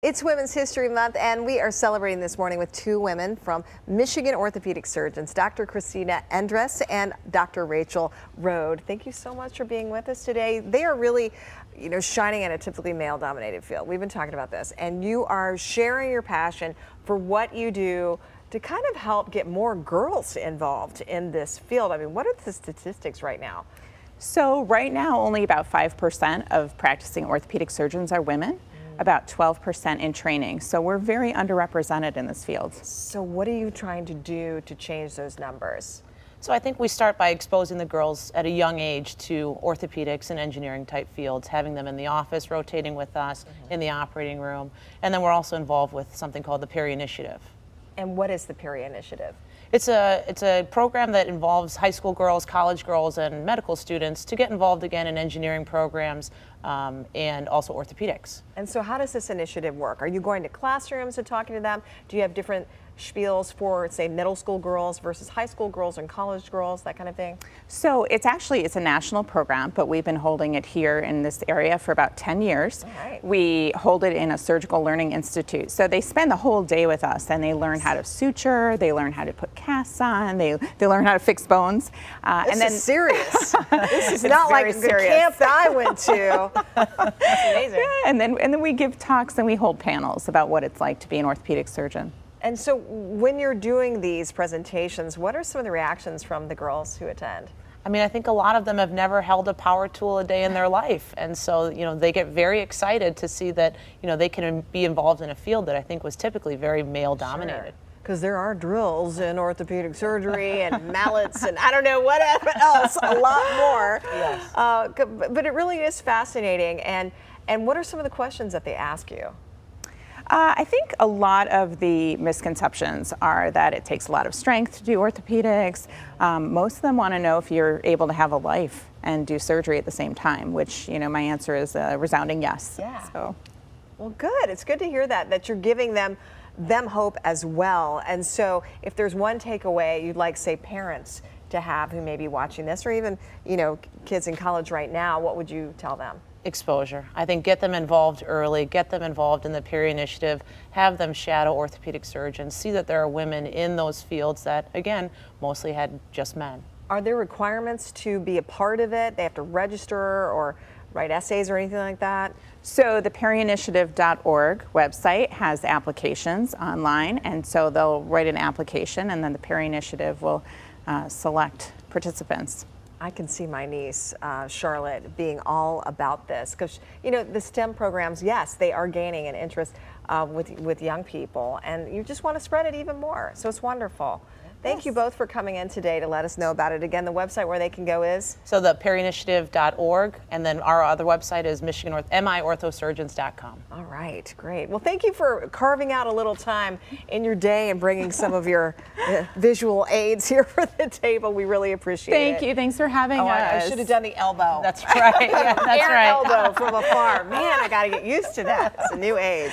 It's Women's History Month, and we are celebrating this morning with two women from Michigan Orthopedic Surgeons, Dr. Christina Endres and Dr. Rachel Rode. Thank you so much for being with us today. They are really, shining in a typically male-dominated field. We've been talking about this, and you are sharing your passion for what you do to kind of help get more girls involved in this field. I mean, what are the statistics right now? So right now, only about 5% of practicing orthopedic surgeons are women. About 12% in training. So we're very underrepresented in this field. So what are you trying to do to change those numbers? So I think we start by exposing the girls at a young age to orthopedics and engineering type fields, having them in the office, rotating with us in the operating room. And then we're also involved with something called the Perry Initiative. And what is the Perry Initiative? It's a program that involves high school girls, college girls, and medical students to get involved again in engineering programs and also orthopedics. And so how does this initiative work? Are you going to classrooms and talking to them? Do you have different spiels for, say, middle school girls versus high school girls and college girls, that kind of thing? So it's a national program, but we've been holding it here in this area for about 10 years. All right. We hold it in a surgical learning institute. So they spend the whole day with us, and they learn how to suture, they learn how to put casts on, they learn how to fix bones. This is serious. This is not like the camp that I went to. That's amazing. Yeah, and then we give talks and we hold panels about what it's like to be an orthopedic surgeon. And so when you're doing these presentations, what are some of the reactions from the girls who attend? I mean, I think a lot of them have never held a power tool a day in their life. And so, they get very excited to see that, they can be involved in a field that I think was typically very male dominated. Because there are drills in orthopedic surgery and mallets and I don't know what else, a lot more. Yes. But it really is fascinating. And what are some of the questions that they ask you? I think a lot of the misconceptions are that it takes a lot of strength to do orthopedics. Most of them want to know if you're able to have a life and do surgery at the same time, which, my answer is a resounding yes. Yeah. So. Well, good. It's good to hear that you're giving them hope as well. And so if there's one takeaway you'd like, say, parents to have who may be watching this, or even, kids in college right now, what would you tell them? Exposure. I think get them involved early, get them involved in the Perry Initiative, have them shadow orthopedic surgeons, see that there are women in those fields that, again, mostly had just men. Are there requirements to be a part of it? They have to register or write essays or anything like that? So the perryinitiative.org website has applications online, and so they'll write an application and then the Perry Initiative will select participants. I can see my niece, Charlotte, being all about this because, the STEM programs, yes, they are gaining an interest with young people, and you just want to spread it even more. So it's wonderful. Thank you both for coming in today to let us know about it. Again, the website where they can go is? So the perryinitiative.org, and then our other website is miorthosurgeons.com. All right, great. Well, thank you for carving out a little time in your day and bringing some of your visual aids here for the table. We really appreciate it. Thank you. Thanks for having us. I should have done the elbow. That's right. Yeah, that's Air right. elbow from afar. Man, I got to get used to that. It's a new age.